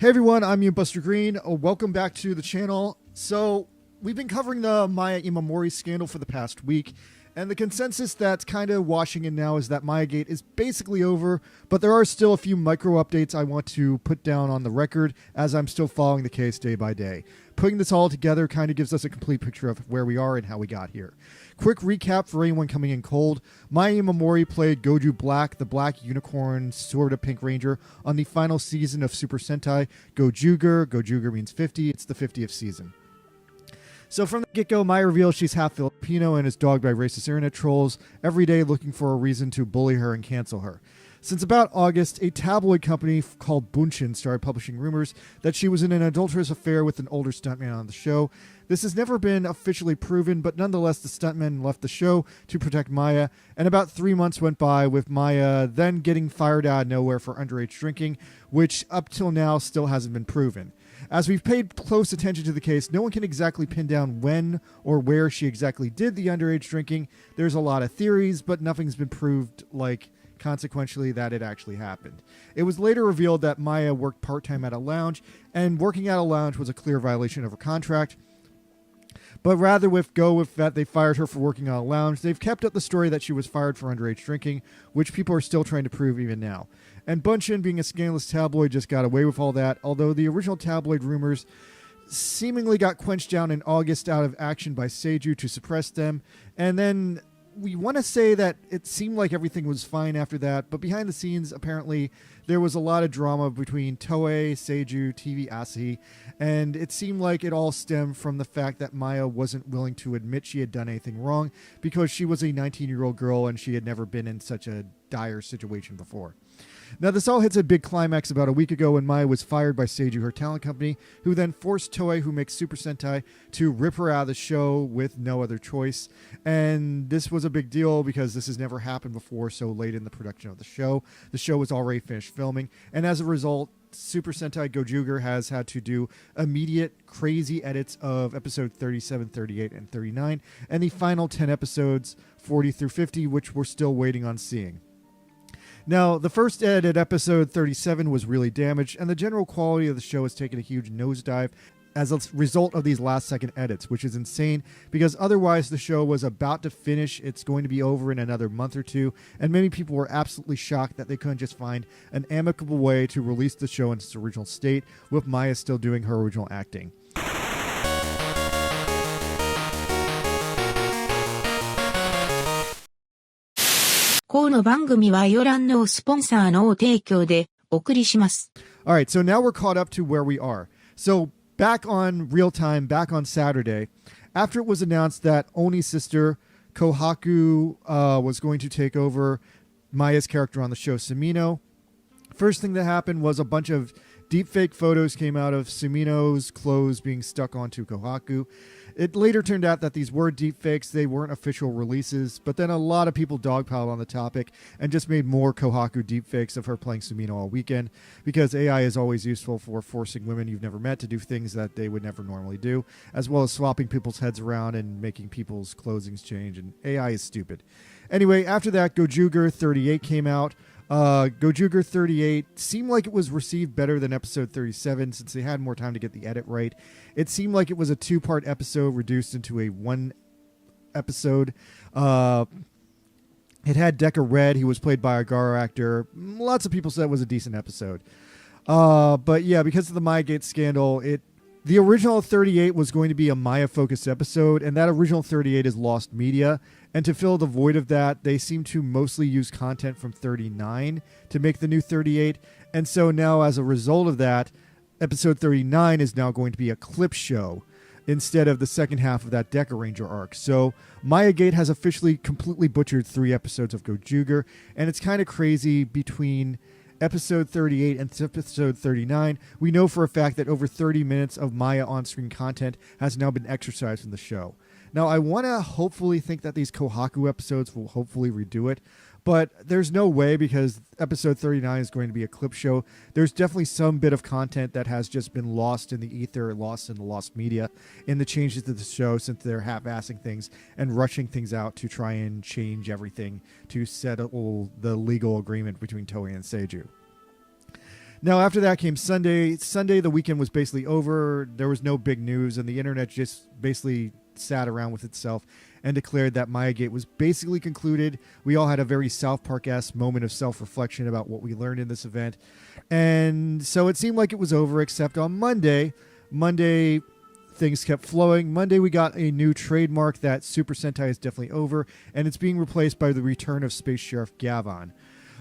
Hey everyone, I'm Buster Green. Welcome back to the channel. So we've been covering the Maya Imamorei scandal for the past week, and the consensus that's kind of washing in now is that Mayagate is basically over, but there are still a few micro updates I want to put down on the record as I'm still following the case day by day. Putting this all together kind of gives us a complete picture of where we are and how we got here. Quick recap for anyone coming in cold. Maya Imamorei played Goju Black, the black unicorn sort of Pink Ranger, on the final season of Super Sentai GoZyuger. GoZyuger means 50. It's the 50th season. So from the get-go, Maya reveals she's half Filipino and is dogged by racist internet trolls every day looking for a reason to bully her and cancel her. Since about August, a tabloid company called Bunshin started publishing rumors that she was in an adulterous affair with an older stuntman on the show. This has never been officially proven, but nonetheless, the stuntman left the show to protect Maya, and about 3 months went by with Maya then getting fired out of nowhere for underage drinking, which up till now still hasn't been proven. As we've paid close attention to the case, no one can exactly pin down when or where she exactly did the underage drinking. There's a lot of theories, but nothing's been proved, consequentially, that it actually happened. It was later revealed that Maya worked part-time at a lounge, and working at a lounge was a clear violation of her contract. But rather go with that they fired her for working on a lounge, they've kept up the story that she was fired for underage drinking, which people are still trying to prove even now. And Bunshin, being a scandalous tabloid, just got away with all that, although the original tabloid rumors seemingly got quenched down in August out of action by Seju to suppress them. And then we want to say that it seemed like everything was fine after that, but behind the scenes, apparently, there was a lot of drama between Toei, Seju, TV Asahi, and it seemed like it all stemmed from the fact that Maya wasn't willing to admit she had done anything wrong because she was a 19-year-old girl and she had never been in such a dire situation before. Now, this all hits a big climax about a week ago when Maya was fired by Seju, her talent company, who then forced Toei, who makes Super Sentai, to rip her out of the show with no other choice. And this was a big deal because this has never happened before so late in the production of the show. The show was already finished filming, and as a result, Super Sentai GoZyuger has had to do immediate, crazy edits of episode 37, 38, and 39, and the final 10 episodes, 40 through 50, which we're still waiting on seeing. Now, the first edit, episode 37, was really damaged, and the general quality of the show has taken a huge nosedive as a result of these last-second edits, which is insane because otherwise the show was about to finish. It's going to be over in another month or two, and many people were absolutely shocked that they couldn't just find an amicable way to release the show in its original state, with Maya still doing her original acting. この番組は予覧のスポンサーの提供でお送りします。Alright, so now we're caught up to where we are. So back on real time, back on Saturday, after it was announced that Oni's sister, Kohaku, was going to take over Maya's character on the show, Sumino, first thing that happened was a bunch of deepfake photos came out of Sumino's clothes being stuck onto Kohaku. It later turned out that these were deepfakes. They weren't official releases, but then a lot of people dogpiled on the topic and just made more Kohaku deepfakes of her playing Sumino all weekend, because AI is always useful for forcing women you've never met to do things that they would never normally do, as well as swapping people's heads around and making people's clothing change, and AI is stupid. Anyway, after that, GoZyuger 38 came out. GoZyuger 38 seemed like it was received better than episode 37 since they had more time to get the edit right. It seemed like it was a 2-part episode reduced into a 1 episode. It had Deca Red. He was played by a Garo actor. Lots of people said it was a decent episode. But yeah, because of the Mayagate scandal, the original 38 was going to be a Maya-focused episode, and that original 38 is lost media. And to fill the void of that, they seem to mostly use content from 39 to make the new 38. And so now, as a result of that, episode 39 is now going to be a clip show instead of the second half of that Deca Ranger arc. So Mayagate has officially completely butchered 3 episodes of GoZyuger, and it's kind of crazy. Between episode 38 and episode 39, we know for a fact that over 30 minutes of Maya on-screen content has now been exercised from the show. Now, I want to hopefully think that these Kohaku episodes will hopefully redo it, but there's no way because episode 39 is going to be a clip show. There's definitely some bit of content that has just been lost in the ether, lost in the lost media, in the changes to the show, since they're half-assing things and rushing things out to try and change everything to settle the legal agreement between Toei and Seju. Now, after that came Sunday. Sunday, the weekend was basically over. There was no big news, and the internet just basically sat around with itself and declared that Maya Gate was basically concluded. We all had a very South Park-esque moment of self-reflection about what we learned in this event. And so it seemed like it was over, except on Monday. Monday, things kept flowing. Monday, we got a new trademark that Super Sentai is definitely over, and it's being replaced by the return of Space Sheriff Gavon.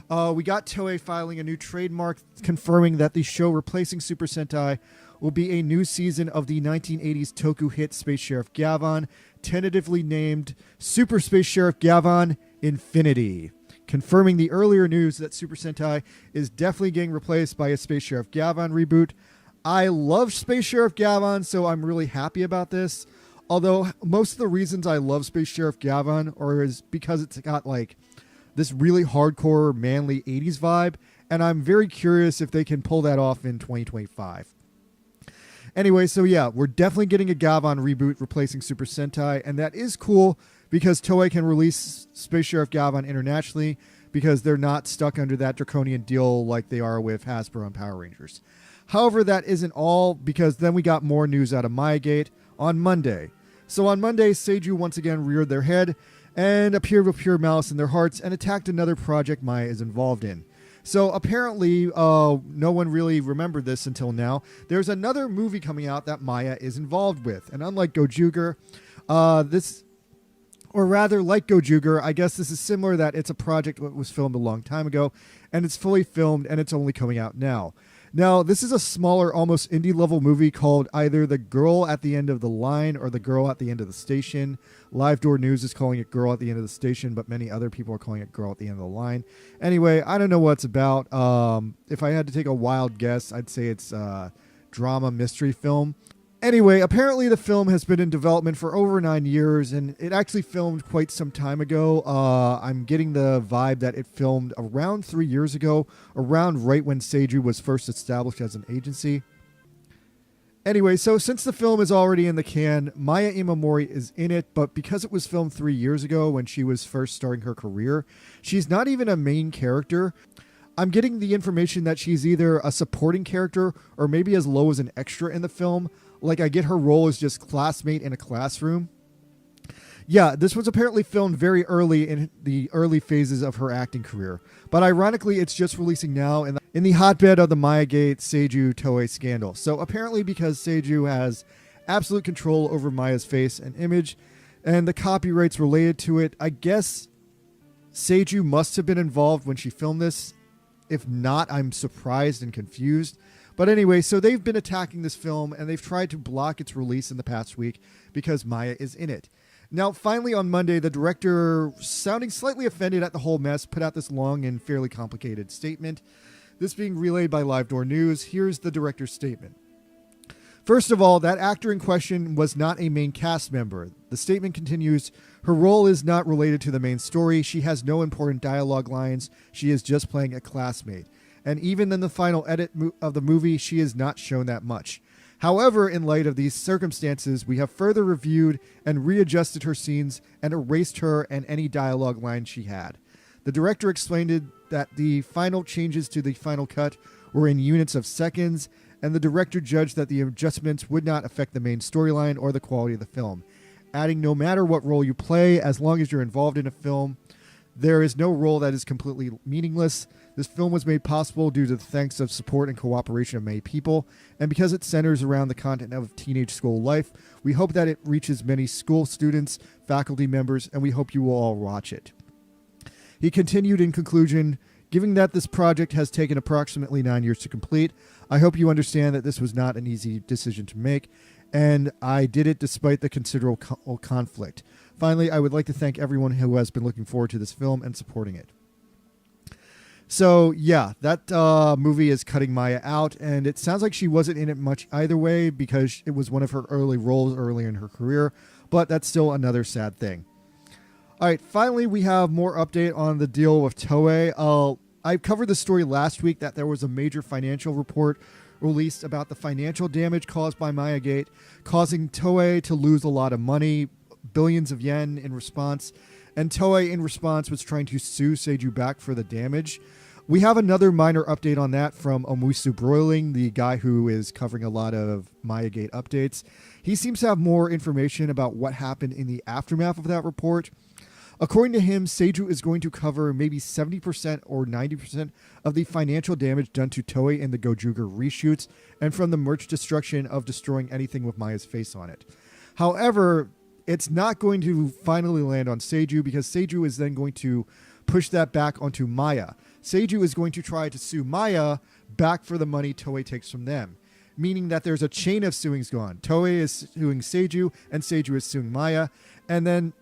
We got Toei filing a new trademark confirming that the show replacing Super Sentai will be a new season of the 1980s Toku hit Space Sheriff Gavon, tentatively named Super Space Sheriff Gavon Infinity, confirming the earlier news that Super Sentai is definitely getting replaced by a Space Sheriff Gavon reboot. I love Space Sheriff Gavon, so I'm really happy about this. Although most of the reasons I love Space Sheriff Gavon is because it's got like this really hardcore, manly 80s vibe, and I'm very curious if they can pull that off in 2025. Anyway, so yeah, we're definitely getting a Gavon reboot replacing Super Sentai, and that is cool because Toei can release Space Sheriff Gavon internationally because they're not stuck under that draconian deal like they are with Hasbro and Power Rangers. However, that isn't all, because then we got more news out of Maya Gate on Monday. So on Monday, Seju once again reared their head and appeared with pure malice in their hearts and attacked another project Maya is involved in. So apparently, no one really remembered this until now. There's another movie coming out that Maya is involved with. And unlike GoZyuger, like GoZyuger, I guess this is similar that it's a project that was filmed a long time ago, and it's fully filmed, and it's only coming out now. Now, this is a smaller, almost indie-level movie called either The Girl at the End of the Line or The Girl at the End of the Station. Live Door News is calling it Girl at the End of the Station, but many other people are calling it Girl at the End of the Line. Anyway, I don't know what it's about. If I had to take a wild guess, I'd say it's a drama mystery film. Anyway, apparently the film has been in development for over 9 years, and it actually filmed quite some time ago. I'm getting the vibe that it filmed around 3 years ago, around right when Seju was first established as an agency. Anyway, so since the film is already in the can, Maya Imamorei is in it, but because it was filmed 3 years ago when she was first starting her career, she's not even a main character. I'm getting the information that she's either a supporting character or maybe as low as an extra in the film. Like, I get her role as just classmate in a classroom. Yeah, this was apparently filmed very early in the early phases of her acting career. But ironically, it's just releasing now in the hotbed of the Maya Gate Seju Toei scandal. So apparently because Seju has absolute control over Maya's face and image, and the copyrights related to it, I guess Seju must have been involved when she filmed this. If not, I'm surprised and confused. But anyway, so they've been attacking this film, and they've tried to block its release in the past week because Maya is in it. Now, finally on Monday, the director, sounding slightly offended at the whole mess, put out this long and fairly complicated statement. This being relayed by Live Door News. Here's the director's statement. First of all, that actor in question was not a main cast member. The statement continues, her role is not related to the main story. She has no important dialogue lines. She is just playing a classmate. And even in the final edit of the movie, she is not shown that much. However, in light of these circumstances, we have further reviewed and readjusted her scenes and erased her and any dialogue lines she had. The director explained that the final changes to the final cut were in units of seconds, and the director judged that the adjustments would not affect the main storyline or the quality of the film, adding no matter what role you play, as long as you're involved in a film, there is no role that is completely meaningless. This film was made possible due to the thanks of support and cooperation of many people, and because it centers around the content of teenage school life, we hope that it reaches many school students, faculty members, and we hope you will all watch it. He continued in conclusion, given that this project has taken approximately 9 years to complete, I hope you understand that this was not an easy decision to make, and I did it despite the considerable conflict. Finally, I would like to thank everyone who has been looking forward to this film and supporting it. So, yeah, that movie is cutting Maya out, and it sounds like she wasn't in it much either way because it was one of her early roles earlier in her career, but that's still another sad thing. All right, finally, we have more update on the deal with Toei. I covered the story last week that there was a major financial report released about the financial damage caused by Maya Gate, causing Toei to lose a lot of money, billions of yen in response, and Toei in response was trying to sue Seju back for the damage. We have another minor update on that from Omusu Broiling, the guy who is covering a lot of Mayagate updates. He seems to have more information about what happened in the aftermath of that report. According to him, Seju is going to cover maybe 70% or 90% of the financial damage done to Toei in the GoZyuger reshoots and from the merch destruction of destroying anything with Maya's face on it. However, it's not going to finally land on Seju because Seju is then going to push that back onto Maya. Seju is going to try to sue Maya back for the money Toei takes from them, meaning that there's a chain of suings going. Toei is suing Seju, and Seju is suing Maya, and then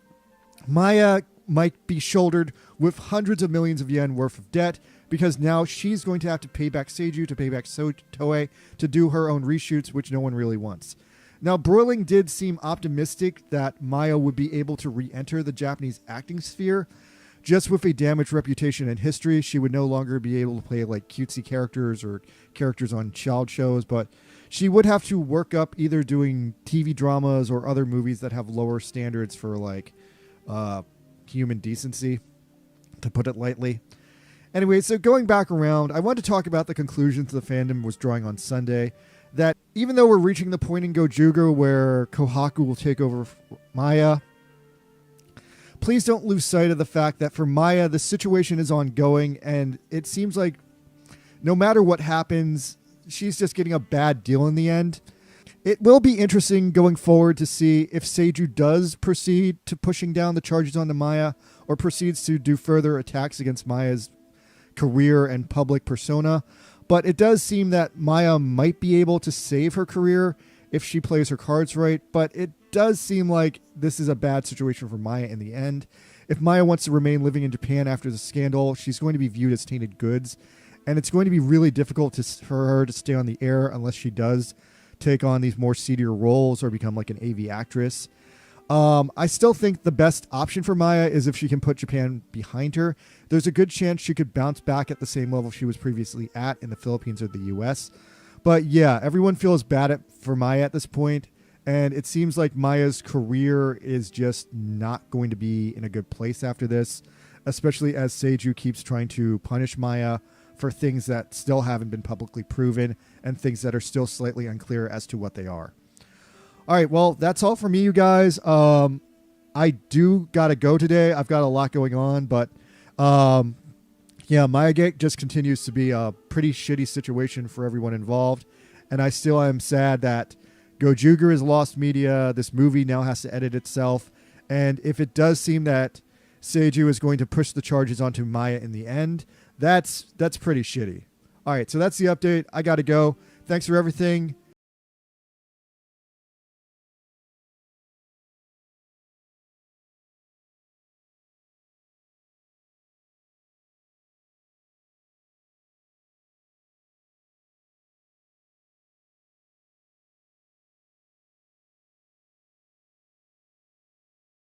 Maya might be shouldered with hundreds of millions of yen worth of debt because now she's going to have to pay back Seju to pay back Toei to do her own reshoots, which no one really wants. Now, Broiling did seem optimistic that Maya would be able to re-enter the Japanese acting sphere. Just with a damaged reputation and history, she would no longer be able to play like cutesy characters or characters on child shows, but she would have to work up either doing TV dramas or other movies that have lower standards for like human decency, to put it lightly. Anyway, so going back around, I want to talk about the conclusions the fandom was drawing on Sunday, that even though we're reaching the point in GoZyuger where Kohaku will take over Maya, please don't lose sight of the fact that for Maya, the situation is ongoing, and it seems like no matter what happens, she's just getting a bad deal in the end. It will be interesting going forward to see if Seju does proceed to pushing down the charges onto Maya or proceeds to do further attacks against Maya's career and public persona. But it does seem that Maya might be able to save her career if she plays her cards right, but it does seem like this is a bad situation for Maya in the end. If Maya wants to remain living in Japan after the scandal, she's going to be viewed as tainted goods, and it's going to be really difficult for her to stay on the air unless she does take on these more seedier roles or become like an AV actress. I still think the best option for Maya is if she can put Japan behind her. There's a good chance she could bounce back at the same level she was previously at in the Philippines or the US. But yeah, everyone feels bad for Maya at this point, and it seems like Maya's career is just not going to be in a good place after this, especially as Seju keeps trying to punish Maya for things that still haven't been publicly proven and things that are still slightly unclear as to what they are. All right, well, that's all for me, you guys. I do got to go today. I've got a lot going on, but yeah, Mayagate just continues to be a pretty shitty situation for everyone involved. And I still am sad that GoZyuger has lost media. This movie now has to edit itself. And if it does seem that Seju is going to push the charges onto Maya in the end, that's pretty shitty. All right, so that's the update. I got to go. Thanks for everything.